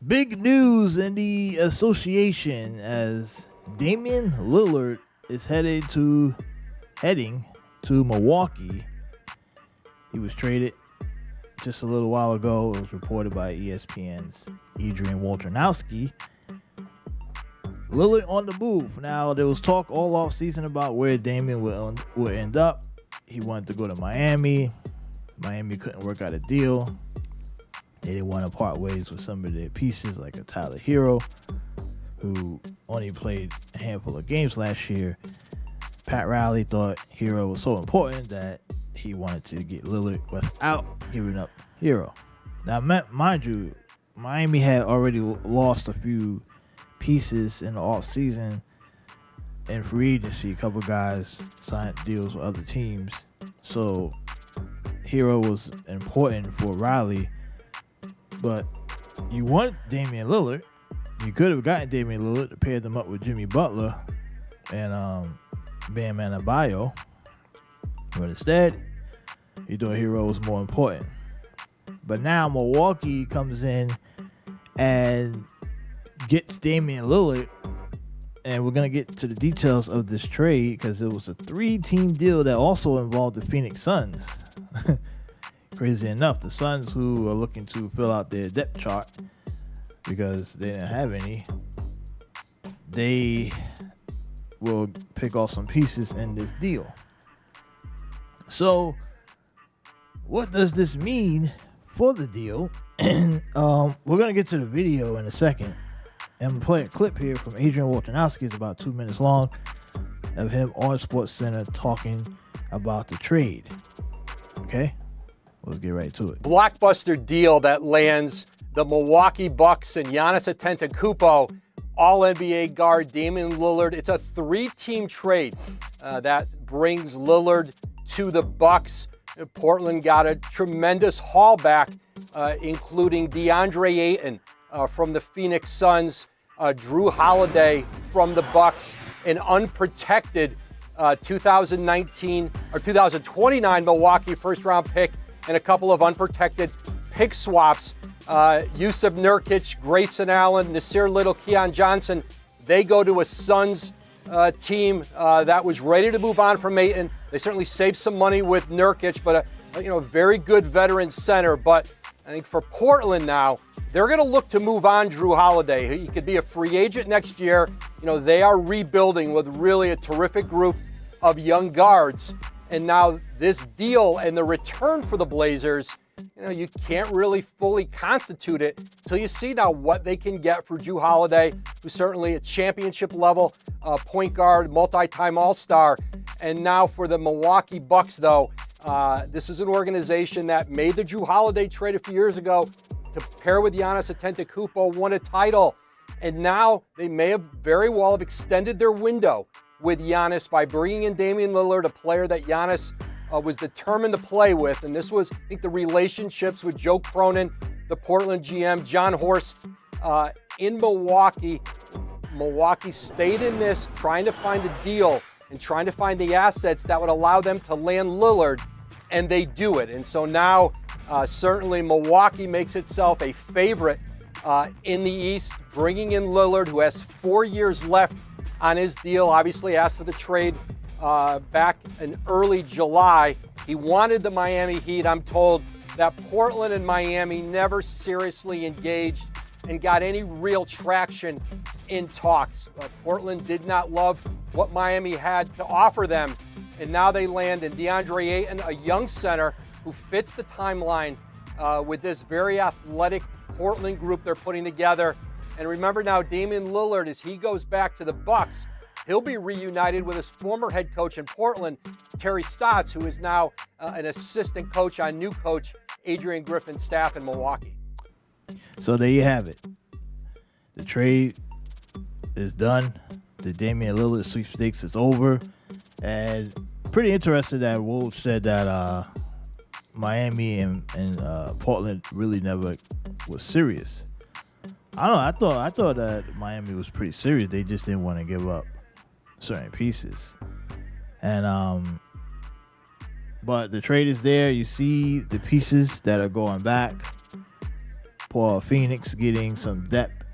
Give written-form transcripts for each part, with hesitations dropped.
Big news in the association as Damian Lillard is heading to Milwaukee. He was traded just a little while ago. It was reported by ESPN's Adrian Wojnarowski. Lillard on the move. Now, there was talk all off season about where Damian would end up. He wanted to go to Miami. Miami couldn't work out a deal. They didn't want to part ways with some of their pieces, like a Tyler Hero, who only played a handful of games last year. Pat Riley thought Hero was so important that he wanted to get Lillard without giving up Hero. Now, mind you, Miami had already lost a few pieces in the offseason in free agency. A couple guys signed deals with other teams. So, Hero was important for Riley. But you want Damian Lillard. You could have gotten Damian Lillard to pair them up with Jimmy Butler and Bam Adebayo. But instead, you thought Hero was more important. But now Milwaukee comes in and gets Damian Lillard. And we're going to get to the details of this trade because it was a 3-team deal that also involved the Phoenix Suns. Crazy enough, the Suns, who are looking to fill out their depth chart because they didn't have any, they will pick off some pieces in this deal. So, what does this mean for the deal? We're going to get to the video in a second. I'm going to play a clip here from Adrian Wojnarowski. It's about 2 minutes long of him on SportsCenter talking about the trade. Okay? Let's get right to it. Blockbuster deal that lands the Milwaukee Bucks and Giannis Antetokounmpo, All-NBA guard Damian Lillard. It's a 3-team trade that brings Lillard to the Bucks. Portland got a tremendous haul back, including Deandre Ayton from the Phoenix Suns, Jrue Holiday from the Bucks, an unprotected 2019 or 2029 Milwaukee first-round pick, and a couple of unprotected pick swaps. Jusuf Nurkic, Grayson Allen, Nassir Little, Keon Johnson, they go to a Suns team that was ready to move on from Ayton. They certainly saved some money with Nurkic, but a very good veteran center. But I think for Portland now, they're going to look to move on Jrue Holiday. He could be a free agent next year. They are rebuilding with really a terrific group of young guards. And now this deal and the return for the Blazers, you can't really fully constitute it until you see now what they can get for Jrue Holiday, who's certainly a championship level point guard, multi-time All-Star. And now for the Milwaukee Bucks, though, this is an organization that made the Jrue Holiday trade a few years ago to pair with Giannis Antetokounmpo, won a title. And now they may have very well have extended their window with Giannis by bringing in Damian Lillard, a player that Giannis was determined to play with. And this was, I think, the relationships with Joe Cronin, the Portland GM, John Horst in Milwaukee. Milwaukee stayed in this, trying to find a deal and trying to find the assets that would allow them to land Lillard, and they do it. And so now, certainly Milwaukee makes itself a favorite in the East, bringing in Lillard, who has 4 years left on his deal. Obviously asked for the trade back in early July. He wanted the Miami Heat. I'm told that Portland and Miami never seriously engaged and got any real traction in talks. Portland did not love what Miami had to offer them, and now they land in Deandre Ayton, a young center who fits the timeline with this very athletic Portland group they're putting together. And remember now, Damian Lillard, as he goes back to the Bucks, he'll be reunited with his former head coach in Portland, Terry Stotts, who is now an assistant coach on new coach Adrian Griffin's staff in Milwaukee. So there you have it. The trade is done. The Damian Lillard sweepstakes is over. And pretty interesting that Wolf said that Miami and Portland really never was serious. I don't know. I thought that Miami was pretty serious. They just didn't want to give up certain pieces. And but the trade is there. You see the pieces that are going back. Phoenix getting some depth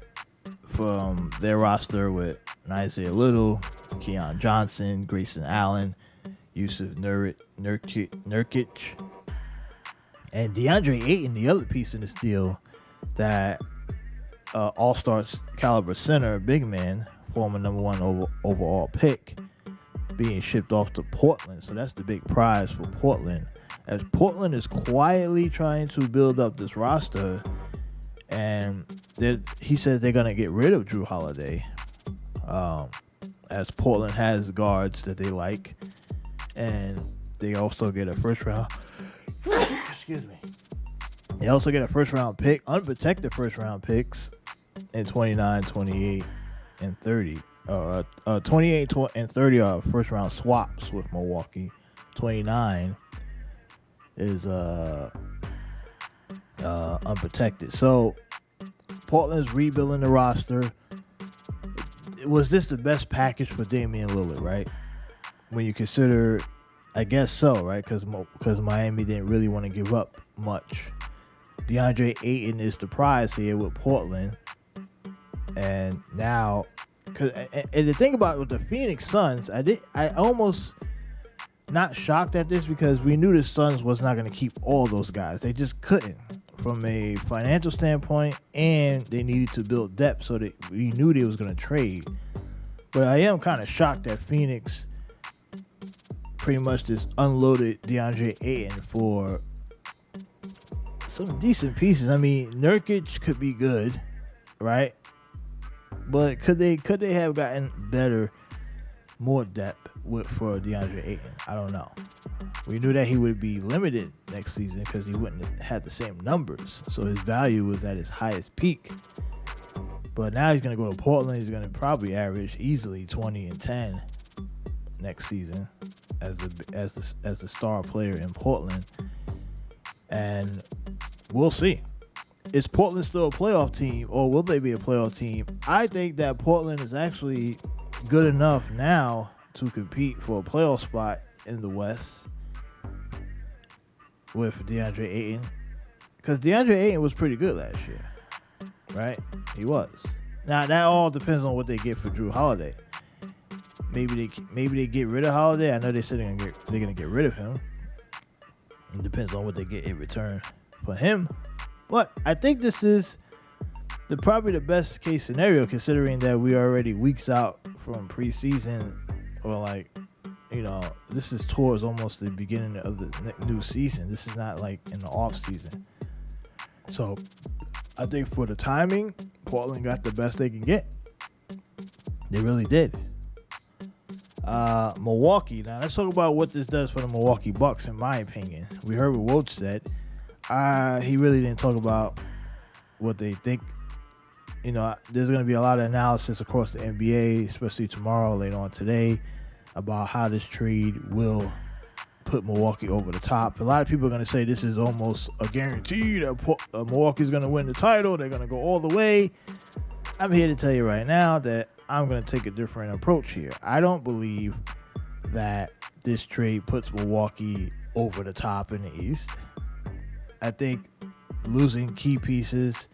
from their roster with Nassir Little, Keon Johnson, Grayson Allen, Jusuf Nurkic, and DeAndre Ayton, the other piece in this deal, that all-star caliber center, big man, former number 1 overall pick, being shipped off to Portland. So that's the big prize for Portland, as Portland is quietly trying to build up this roster. And he said they're going to get rid of Jrue Holiday, as Portland has guards that they like. And they also get a first round. Excuse me. They also get a first round pick, unprotected first round picks in 29, 28, and 30. 28 and 30 are first round swaps with Milwaukee. 29 is unprotected. So Portland's rebuilding the roster. Was this the best package for Damian Lillard, right? When you consider, I guess so, right? Because Miami didn't really want to give up much. DeAndre Ayton is the prize here with Portland. And now, and the thing about with the Phoenix Suns, I almost not shocked at this, because we knew the Suns was not going to keep all those guys. They just couldn't, from a financial standpoint, and they needed to build depth, so that we knew they was going to trade. But I am kind of shocked that Phoenix pretty much just unloaded DeAndre Ayton for some decent pieces. I mean, Nurkic could be good, right? But could they have gotten better, more depth for DeAndre Ayton? I don't know. We knew that he would be limited next season because he wouldn't have had the same numbers. So his value was at his highest peak. But now he's going to go to Portland. He's going to probably average easily 20 and 10 next season as the star player in Portland. And we'll see. Is Portland still a playoff team, or will they be a playoff team? I think that Portland is actually good enough now to compete for a playoff spot in the West with DeAndre Ayton. Because DeAndre Ayton was pretty good last year, right? He was. Now, that all depends on what they get for Jrue Holiday. Maybe they get rid of Holiday. I know they said they're gonna get rid of him. It depends on what they get in return for him. But I think this is probably the best case scenario, considering that we are already weeks out from preseason, or this is towards almost the beginning of the new season. This is not like in the off season. So I think for the timing, Portland got the best they can get. They really did. Milwaukee. Now let's talk about what this does for the Milwaukee Bucks, in my opinion. We heard what Woj said. He really didn't talk about what they think. There's going to be a lot of analysis across the NBA, especially tomorrow, later on today, about how this trade will put Milwaukee over the top. A lot of people are going to say this is almost a guarantee that Milwaukee's going to win the title. They're going to go all the way. I'm here to tell you right now that I'm going to take a different approach here. I don't believe that this trade puts Milwaukee over the top in the East. I think losing key pieces,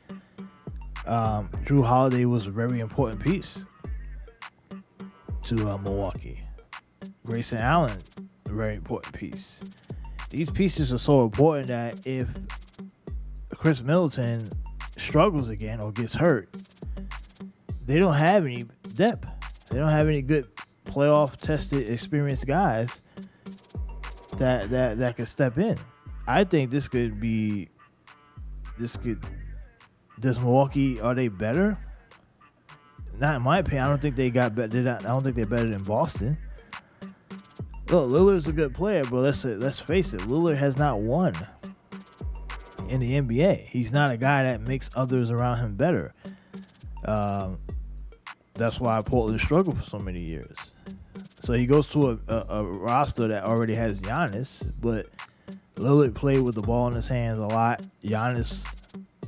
Jrue Holiday was a very important piece to Milwaukee. Grayson Allen, a very important piece. These pieces are so important that if Chris Middleton struggles again or gets hurt, they don't have any depth. They don't have any good playoff-tested, experienced guys that can step in. I think does Milwaukee, are they better? Not in my opinion. I don't think they got better. I don't think they're better than Boston. Look, Lillard's a good player, but let's face it, Lillard has not won in the NBA. He's not a guy that makes others around him better. That's why Portland struggled for so many years. So he goes to a roster that already has Giannis, but Lillard played with the ball in his hands a lot. Giannis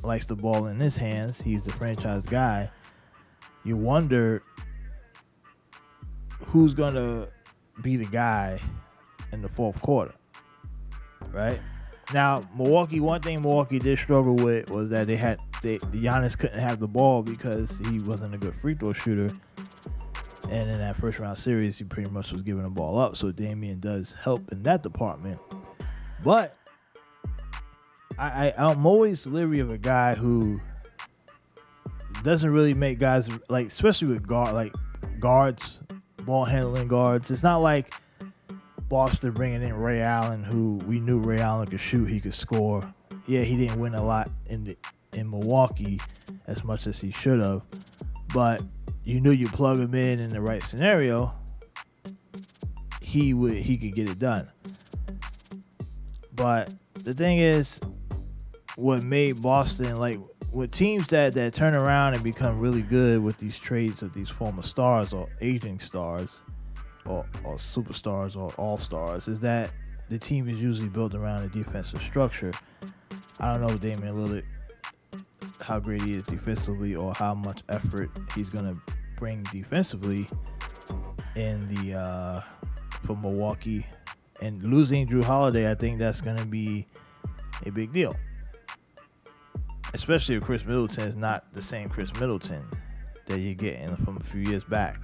likes the ball in his hands. He's the franchise guy. You wonder who's going to be the guy in the fourth quarter, right? Now, Milwaukee, one thing Milwaukee did struggle with was that Giannis couldn't have the ball because he wasn't a good free throw shooter. And in that first round series, he pretty much was giving the ball up. So Damian does help in that department. But I'm always leery of a guy who doesn't really make guys, like, especially with guards, ball handling guards. It's not like Boston bringing in Ray Allen, who we knew Ray Allen could shoot, he could score. Yeah, he didn't win a lot in Milwaukee as much as he should have, but you knew you plug him in the right scenario, he could get it done. But the thing is, what made Boston, like, with teams that turn around and become really good with these trades of these former stars or aging stars, or superstars or all-stars, is that the team is usually built around a defensive structure. I don't know Damian Lillard, how great he is defensively or how much effort he's going to bring defensively for Milwaukee. And losing Jrue Holiday, I think that's going to be a big deal. Especially if Chris Middleton is not the same Chris Middleton that you're getting from a few years back.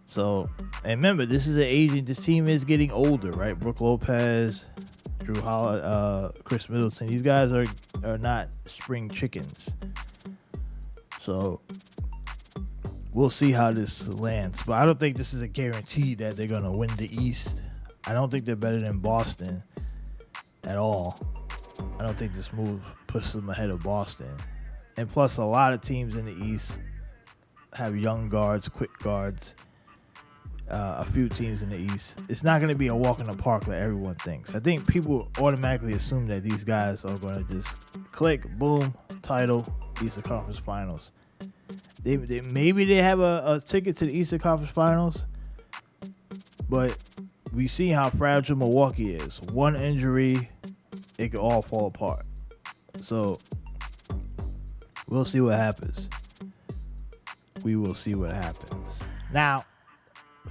So, and remember, this team is getting older, right? Brook Lopez, Jrue Holiday, Chris Middleton. These guys are not spring chickens. So, we'll see how this lands. But I don't think this is a guarantee that they're going to win the East. I don't think they're better than Boston at all. I don't think this move puts them ahead of Boston. And plus, a lot of teams in the East have young guards, quick guards. A few teams in the East. It's not going to be a walk in the park like everyone thinks. I think people automatically assume that these guys are going to just click, boom, title, Eastern Conference Finals. Maybe they have a ticket to the Eastern Conference Finals, but we see how fragile Milwaukee is. One injury, it could all fall apart. So we'll see what happens. We will see what happens. Now,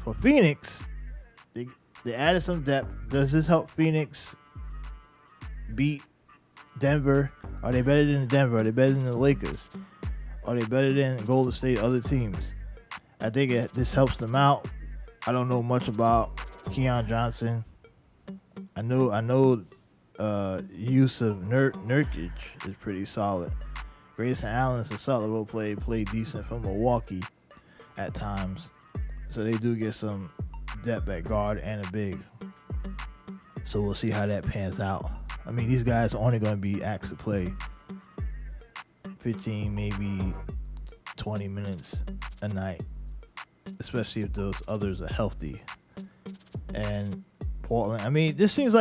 for Phoenix, they added some depth. Does this help Phoenix beat Denver? Are they better than Denver? Are they better than the Lakers? Are they better than Golden State, other teams? I think this helps them out. I don't know much about Keon Johnson. I know Jusuf Nurkic is pretty solid. Grayson Allen is a solid role player, played decent for Milwaukee at times. So they do get some depth at guard and a big. So we'll see how that pans out. I mean, these guys are only going to be asked to play 15, maybe 20 minutes a night, especially if those others are healthy. And Portland, I mean, this seems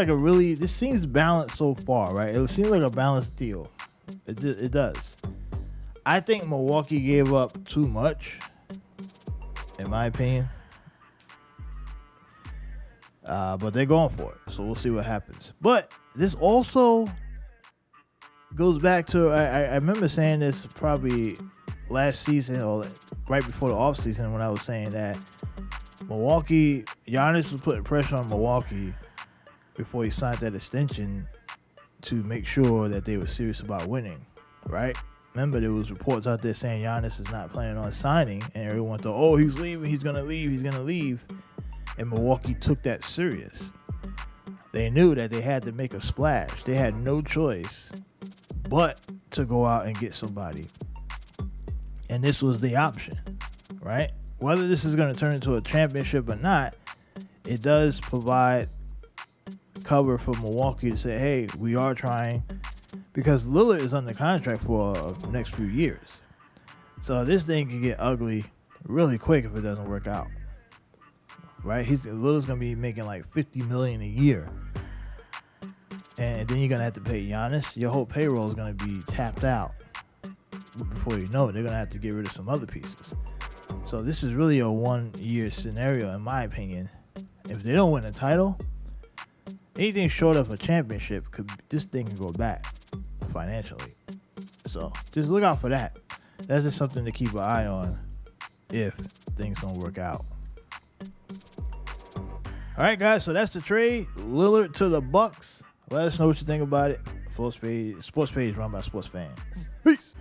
balanced so far, right? It seems like a balanced deal. It does. I think Milwaukee gave up too much, in my opinion. But they're going for it, so we'll see what happens. But this also goes back to, I remember saying this probably last season or right before the offseason when I was saying that Giannis was putting pressure on Milwaukee before he signed that extension to make sure that they were serious about winning, right? Remember, there was reports out there saying Giannis is not planning on signing, and everyone thought, oh, he's leaving, he's going to leave. And Milwaukee took that serious. They knew that they had to make a splash. They had no choice but to go out and get somebody. And this was the option, right? Whether this is going to turn into a championship or not, it does provide cover for Milwaukee to say, hey, we are trying, because Lillard is under contract for the next few years. So this thing can get ugly really quick if it doesn't work out. Right? Lillard's going to be making like $50 million a year. And then you're going to have to pay Giannis. Your whole payroll is going to be tapped out. Before you know it, they're going to have to get rid of some other pieces. So this is really a one-year scenario, in my opinion. If they don't win a title, anything short of a championship, this thing can go back financially. So just look out for that. That's just something to keep an eye on if things don't work out. All right, guys, so that's the trade. Lillard to the Bucks. Let us know what you think about it. Sports page run by sports fans. Peace.